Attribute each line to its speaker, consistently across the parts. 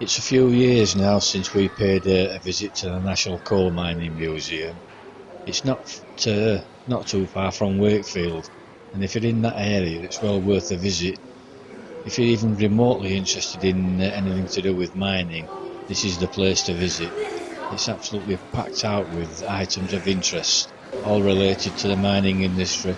Speaker 1: It's a few years now since we paid a visit to the National Coal Mining Museum. It's not too far from Wakefield, and if you're in that area it's well worth a visit. If you're even remotely interested in anything to do with mining, this is the place to visit. It's absolutely packed out with items of interest, all related to the mining industry.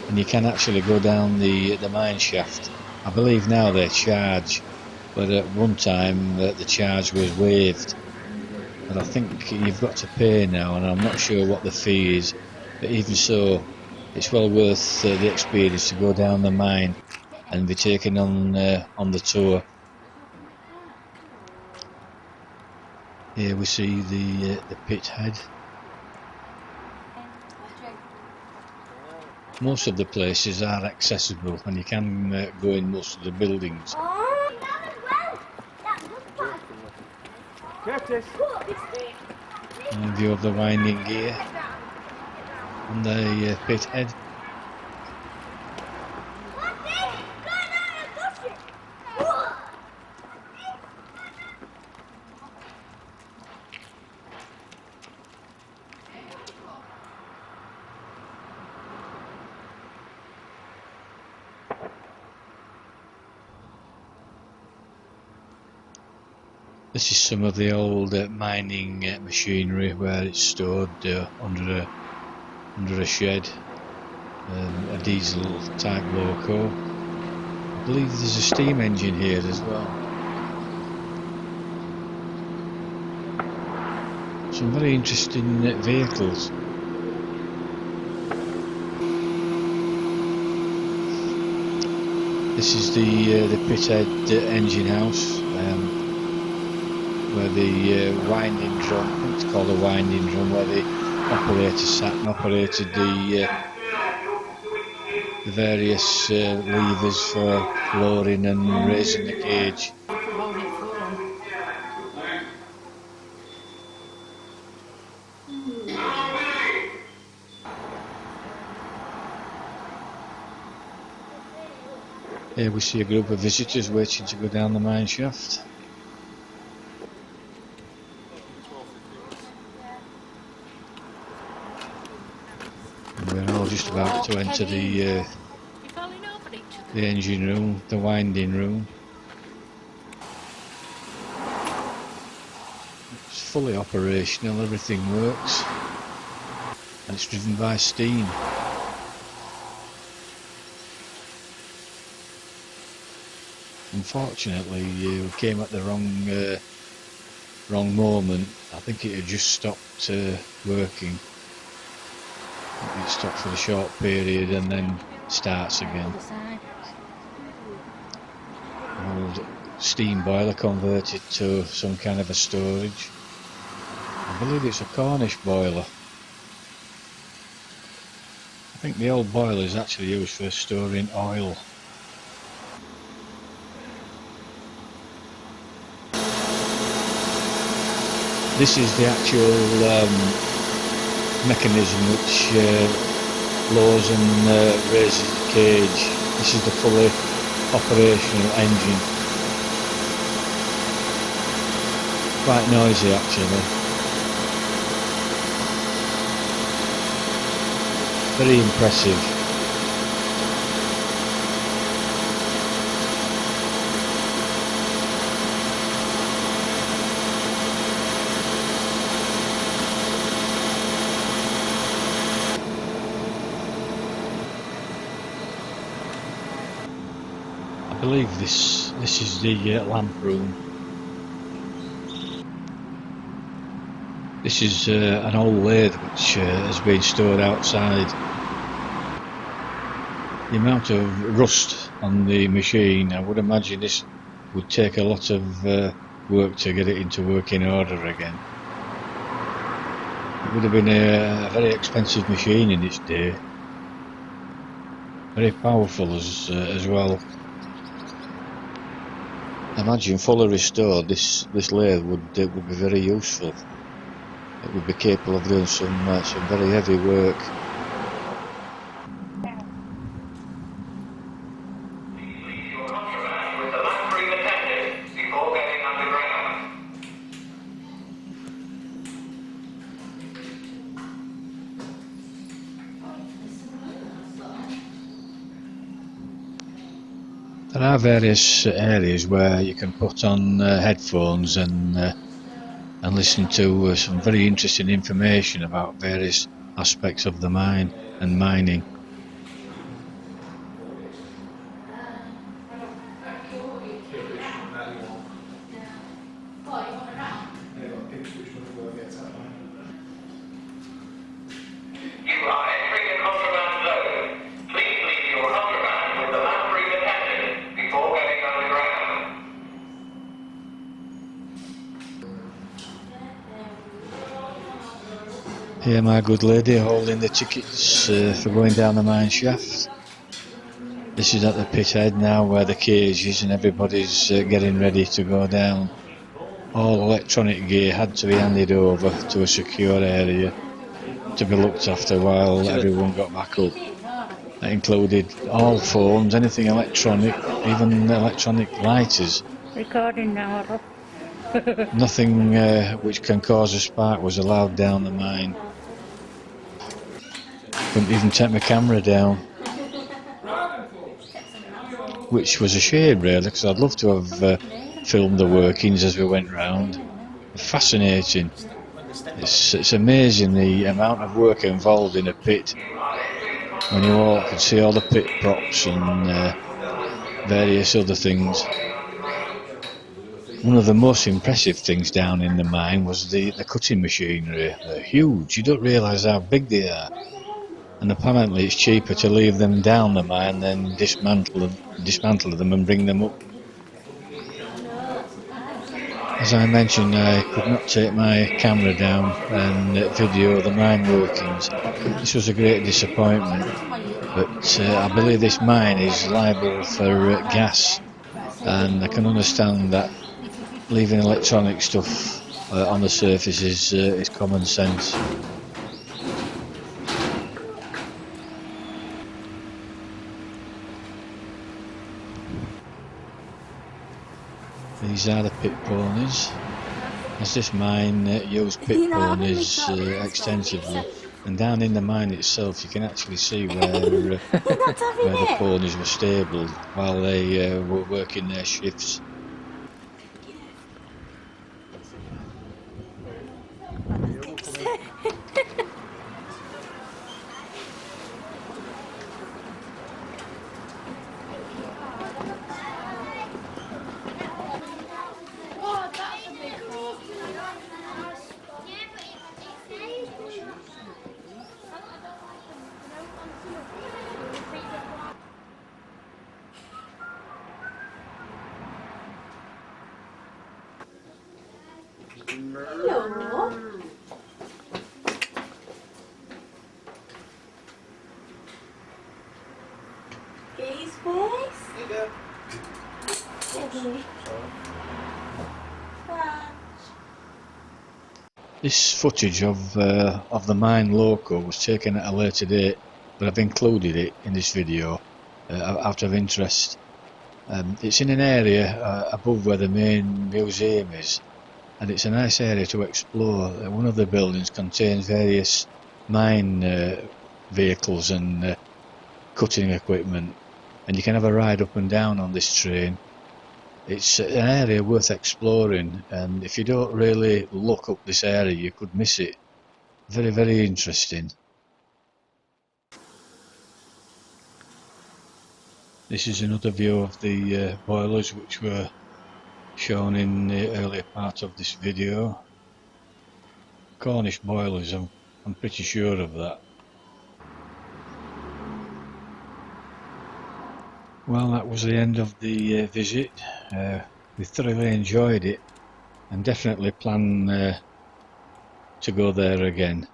Speaker 1: And you can actually go down the mine shaft. I believe now they charge, but at one time the charge was waived. But I think you've got to pay now, and I'm not sure what the fee is. But even so, it's well worth the experience to go down the mine and be taken on the tour. Here we see the pit head. Most of the places are accessible, and you can go in most of the buildings. And a view of the winding gear on the pit head. This is some of the old mining machinery where it's stored under a shed, a diesel type loco. I believe there's a steam engine here as well. Some very interesting vehicles. This is the pithead engine house. Where the winding drum, I think it's called a winding drum, where the operator sat and operated the various levers for lowering and raising the cage. Here we see a group of visitors waiting to go down the mine shaft. We're all just about to enter the engine room, the winding room. It's fully operational, everything works, and it's driven by steam. Unfortunately, you came at the wrong moment. I think it had just stopped working. It stopped for a short period and then starts again. Old steam boiler converted to some kind of a storage. I believe it's a Cornish boiler. I think the old boiler is actually used for storing oil. This is the actual mechanism which lowers and raises the cage. This is the fully operational engine. Quite noisy actually. Very impressive. I believe this is the lamp room. This is an old lathe which has been stored outside. The amount of rust on the machine, I would imagine this would take a lot of work to get it into working order again. It would have been a very expensive machine in its day. Very powerful as well. I imagine fully restored, this lathe would be very useful. It would be capable of doing some very heavy work. There are various areas where you can put on headphones and listen to some very interesting information about various aspects of the mine and mining. Here my good lady holding the tickets for going down the mine shaft. This is at the pit head now where the cage is and everybody's getting ready to go down. All electronic gear had to be handed over to a secure area to be looked after while everyone got back up. That included all phones, anything electronic, even electronic lighters.
Speaker 2: Recording now.
Speaker 1: Nothing which can cause a spark was allowed down the mine. Couldn't even take my camera down, which was a shame really, because I'd love to have filmed the workings as we went round. Fascinating. It's amazing the amount of work involved in a pit. When you walk and see all the pit props and various other things. One of the most impressive things down in the mine was the cutting machinery. They're huge, you don't realise how big they are. And apparently it's cheaper to leave them down the mine than dismantle them and bring them up. As I mentioned, I could not take my camera down and video the mine workings. This was a great disappointment, but I believe this mine is liable for gas, and I can understand that leaving electronic stuff on the surface is common sense. These are the pit ponies. As this mine used pit ponies extensively, and down in the mine itself you can actually see where the ponies were stabled while they were working their shifts.
Speaker 3: Hello. Gaze face. Okay.
Speaker 1: This footage of the mine loco was taken at a later date, but I've included it in this video out of interest. It's in an area above where the main museum is, and it's a nice area to explore. One of the buildings contains various mine vehicles and cutting equipment, and you can have a ride up and down on this train. It's an area worth exploring, and if you don't really look up this area you could miss it. Very, very interesting. This is another view of the boilers which were shown in the earlier part of this video. Cornish boilers, I'm pretty sure of that. Well, that was the end of the visit. We thoroughly enjoyed it and definitely plan to go there again.